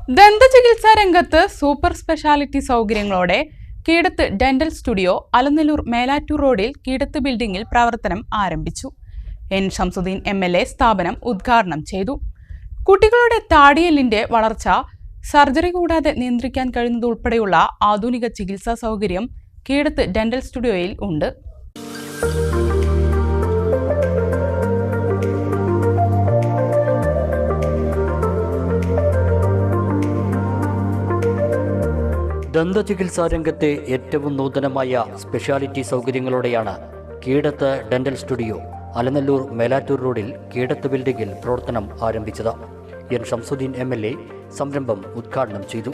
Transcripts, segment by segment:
ദന്തചികിത്സാ രംഗത്ത് super speciality സൗകര്യങ്ങളോടെ Keedath dental studio Alanallur Melattur റോഡിൽ കീടത്ത് ബിൽഡിംഗിൽ പ്രവർത്തനം ആരംഭിച്ചു. എൻ ഷംസുദ്ദീൻ MLA സ്ഥാപനം ഉദ്ഘാടനം ചെയ്തു. കുട്ടികളുടെ താടിയെല്ലിന്റെ വളർച്ച സർജറി കൂടാതെ നിയന്ത്രിക്കാൻ കഴിയുന്നതുൾപ്പെടെയുള്ള ആധുനിക ചികിത്സാ സൗകര്യം കീടത്ത് ഡെന്റൽ സ്റ്റുഡിയോയിൽ ഉണ്ട്. ദന്തചികിത്സാ രംഗത്തെ ഏറ്റവും നൂതനമായ സ്പെഷ്യാലിറ്റി സൗകര്യങ്ങളോടെയാണ് കീടത്ത് ഡെന്റൽ സ്റ്റുഡിയോ അലനല്ലൂർ മേലാറ്റൂർ റോഡിൽ കീടത്ത് ബിൽഡിംഗിൽ പ്രവർത്തനം ആരംഭിച്ചത്. എൻ ഷംസുദ്ദീൻ MLA സംരംഭം ഉദ്ഘാടനം ചെയ്തു.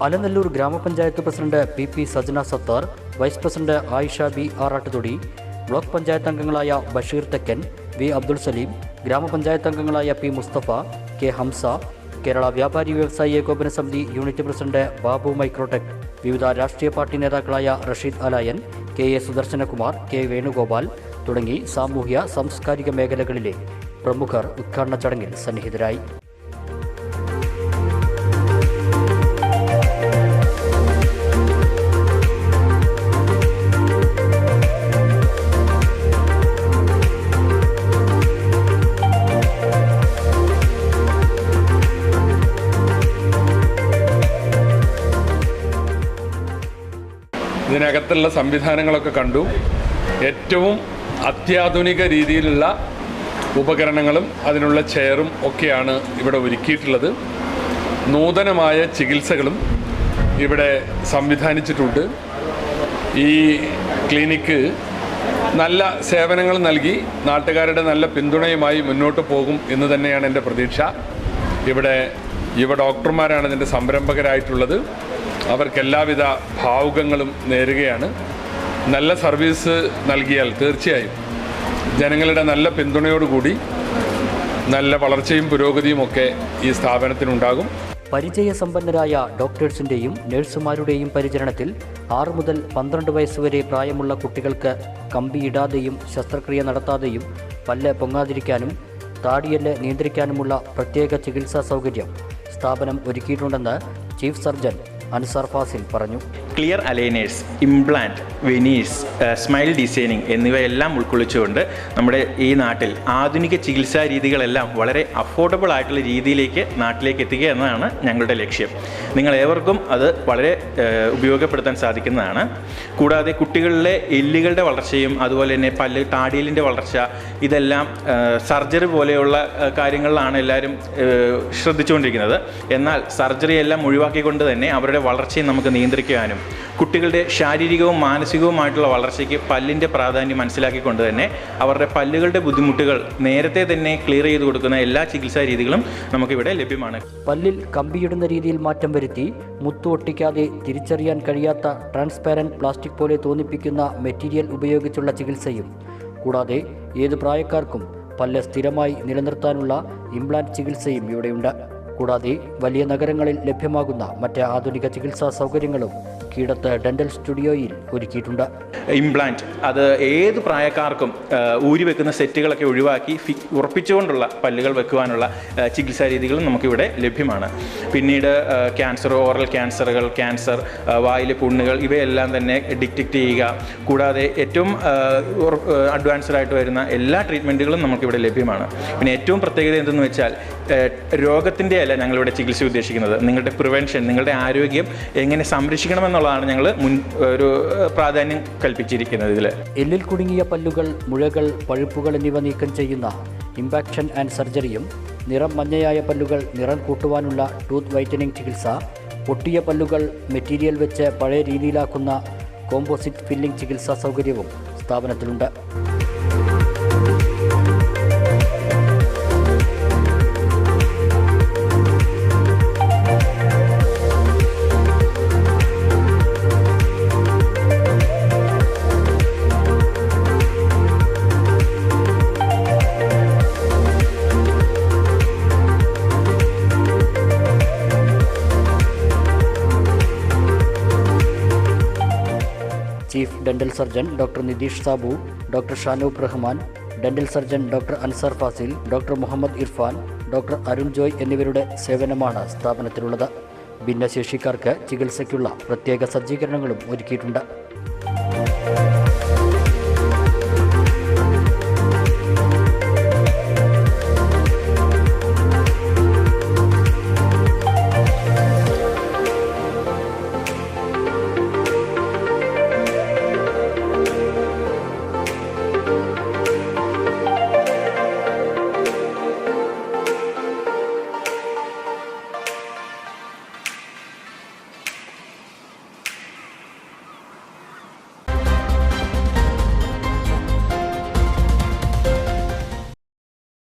അലനല്ലൂർ ഗ്രാമപഞ്ചായത്ത് president PP Sajna Sathar, vice president Ayisha B Arattuthodi, block panchayat അംഗങ്ങളായ ബഷീർ തെക്കൻ, V അബ്ദുൾ സലീം, ഗ്രാമപഞ്ചായത്ത് അംഗങ്ങളായ P മുസ്തഫ, K ഹംസ, കേരള വ്യാപാരി വ്യവസായി ഏകോപന സമിതി യൂണിറ്റ് പ്രസിഡന്റ് ബാബു മൈക്രോടെക്, വിവിധ രാഷ്ട്രീയ പാർട്ടി നേതാക്കളായ റഷീദ് അലായൻ, KA സുദർശനകുമാർ, K വേണുഗോപാൽ തുടങ്ങി സാമൂഹ്യ സാംസ്കാരിക മേഖലകളിലെ പ്രമുഖർ ഉദ്ഘാടന ചടങ്ങിൽ സന്നിഹിതരായി. ഇതിനകത്തുള്ള സംവിധാനങ്ങളൊക്കെ കണ്ടു. ഏറ്റവും അത്യാധുനിക രീതിയിലുള്ള ഉപകരണങ്ങളും അതിനുള്ള ചെയറും ഒക്കെയാണ് ഇവിടെ ഒരുക്കിയിട്ടുള്ളത്. നൂതനമായ ചികിത്സകളും ഇവിടെ സംവിധാനിച്ചിട്ടുണ്ട്. ഈ ക്ലിനിക്ക് നല്ല സേവനങ്ങൾ നൽകി നാട്ടുകാരുടെ നല്ല പിന്തുണയുമായി മുന്നോട്ട് പോകും എന്ന് തന്നെയാണ് എൻ്റെ പ്രതീക്ഷ. ഇവിടെ യുവ ഡോക്ടർമാരാണ് ഇതിൻ്റെ സംരംഭകരായിട്ടുള്ളത്. അവർക്ക് എല്ലാവിധ ഭാവുകങ്ങളും നേരുകയാണ്. നല്ല സർവീസ് നൽകിയാൽ തീർച്ചയായും ജനങ്ങളുടെ നല്ല പിന്തുണയോടുകൂടി നല്ല വളർച്ചയും പുരോഗതിയും ഒക്കെ ഈ സ്ഥാപനത്തിനുണ്ടാകും. പരിചയസമ്പന്നരായ ഡോക്ടേഴ്സിൻ്റെയും നഴ്സുമാരുടെയും പരിചരണത്തിൽ 6 മുതൽ 12 വയസ്സുവരെ പ്രായമുള്ള കുട്ടികൾക്ക് കമ്പിയിടാതെയും ശസ്ത്രക്രിയ നടത്താതെയും പല്ല് പൊങ്ങാതിരിക്കാനും താടിയെല്ല് നിയന്ത്രിക്കാനുമുള്ള പ്രത്യേക ചികിത്സാ സൗകര്യം സ്ഥാപനം ഒരുക്കിയിട്ടുണ്ടെന്ന് ചീഫ് സർജൻ അൻസാർ ഫാസിൽ പറഞ്ഞു. Clear aligners, implant, Venice, smile designing എന്നിവയെല്ലാം ഉൾക്കൊള്ളിച്ചുകൊണ്ട് നമ്മുടെ ഈ നാട്ടിൽ ആധുനിക ചികിത്സാ രീതികളെല്ലാം വളരെ അഫോർഡബിൾ ആയിട്ടുള്ള രീതിയിലേക്ക് നാട്ടിലേക്ക് എത്തിക്കുക എന്നതാണ് ഞങ്ങളുടെ ലക്ഷ്യം. നിങ്ങൾ ഏവർക്കും അത് വളരെ ഉപയോഗപ്പെടുത്താൻ സാധിക്കുന്നതാണ്. കൂടാതെ കുട്ടികളിലെ എല്ലുകളുടെ വളർച്ചയും അതുപോലെ തന്നെ താടിയലിൻ്റെ വളർച്ച ഇതെല്ലാം സർജറി പോലെയുള്ള കാര്യങ്ങളിലാണ് എല്ലാവരും ശ്രദ്ധിച്ചുകൊണ്ടിരിക്കുന്നത്. എന്നാൽ സർജറി എല്ലാം ഒഴിവാക്കിക്കൊണ്ട് തന്നെ അവരുടെ വളർച്ചയെ നമുക്ക് നിയന്ത്രിക്കാനും കുട്ടികളുടെ ശാരീരികവും മാനസികവുമായിട്ടുള്ള വളർച്ചയ്ക്ക് പല്ലിൻ്റെ പ്രാധാന്യം മനസ്സിലാക്കിക്കൊണ്ട് തന്നെ അവരുടെ പല്ലുകളുടെ ബുദ്ധിമുട്ടുകൾ നേരത്തെ തന്നെ ക്ലിയർ ചെയ്ത് കൊടുക്കുന്ന എല്ലാ ചികിത്സാ രീതികളും നമുക്കിവിടെ ലഭ്യമാണ്. പല്ലിൽ കമ്പിയിടുന്ന രീതിയിൽ മാറ്റം വരുത്തി മുത്തു ഒട്ടിക്കാതെ തിരിച്ചറിയാൻ കഴിയാത്ത ട്രാൻസ്പാരന്റ് പ്ലാസ്റ്റിക് പോലെ തോന്നിപ്പിക്കുന്ന മെറ്റീരിയൽ ഉപയോഗിച്ചുള്ള ചികിത്സയും കൂടാതെ ഏത് പ്രായക്കാർക്കും പല്ല് സ്ഥിരമായി നിലനിർത്താനുള്ള ഇംപ്ലാന്റ് ചികിത്സയും ഇവിടെയുണ്ട്. കൂടാതെ വലിയ നഗരങ്ങളിൽ ലഭ്യമാകുന്ന മറ്റ് ആധുനിക ചികിത്സാ സൗകര്യങ്ങളും കീടത്ത് ഡെന്റൽ സ്റ്റുഡിയോയിൽ ഒരുക്കിയിട്ടുണ്ട്. ഇംപ്ലാന്റ് അത് ഏത് പ്രായക്കാർക്കും ഊരി വെക്കുന്ന സെറ്റുകളൊക്കെ ഒഴിവാക്കി ഉറപ്പിച്ചുകൊണ്ടുള്ള പല്ലുകൾ വെക്കുവാനുള്ള ചികിത്സാ രീതികളും നമുക്കിവിടെ ലഭ്യമാണ്. പിന്നീട് ക്യാൻസർ, ഓറൽ ക്യാൻസറുകൾ, ക്യാൻസർ, വായിലെ പുണ്ണുകൾ ഇവയെല്ലാം തന്നെ ഡിറ്റക്റ്റ് ചെയ്യുക. കൂടാതെ ഏറ്റവും അഡ്വാൻസ്ഡ് ആയിട്ട് വരുന്ന എല്ലാ ട്രീറ്റ്മെൻറ്റുകളും നമുക്കിവിടെ ലഭ്യമാണ്. പിന്നെ ഏറ്റവും പ്രത്യേകത എന്തെന്ന് വെച്ചാൽ രോഗത്തിൻ്റെ അല്ല ഞങ്ങളിവിടെ ചികിത്സ ഉദ്ദേശിക്കുന്നത്, നിങ്ങളുടെ പ്രിവെൻഷൻ, നിങ്ങളുടെ ആരോഗ്യം എങ്ങനെ സംരക്ഷിക്കണമെന്നുള്ളതാണ് ഞങ്ങൾ ഒരു പ്രാധാന്യം കൽപ്പിച്ചിരിക്കുന്നത്. ഇതിൽ എല്ലിൽ കുടുങ്ങിയ പല്ലുകൾ, മുഴകൾ, പഴുപ്പുകൾ എന്നിവ നീക്കം ചെയ്യുന്ന ഇമ്പാക്ഷൻ ആൻഡ് സർജറിയും, നിറം മഞ്ഞയായ പല്ലുകൾ നിറം കൂട്ടുവാനുള്ള ടൂത്ത് വൈറ്റനിങ് ചികിത്സ, പൊട്ടിയ പല്ലുകൾ മെറ്റീരിയൽ വെച്ച് പഴയ രീതിയിലാക്കുന്ന കോമ്പോസിറ്റ് ഫില്ലിംഗ് ചികിത്സാ സൗകര്യവും സ്ഥാപനത്തിലുണ്ട്. Dental surgeon doctor Nitheesh Sabu, doctor Shanoob Rahman, dental surgeon doctor Ansar Fasil, doctor Muhammad Irfan, doctor Arun Joy എന്നിവരുടെ സേവനമാണ് സ്ഥാപനത്തിലുള്ളത്. ഭിന്നശേഷിക്കാർക്ക് ചികിത്സയ്ക്കുള്ള പ്രത്യേക സജ്ജീകരണങ്ങളും ഒരുക്കിയിട്ടുണ്ട്.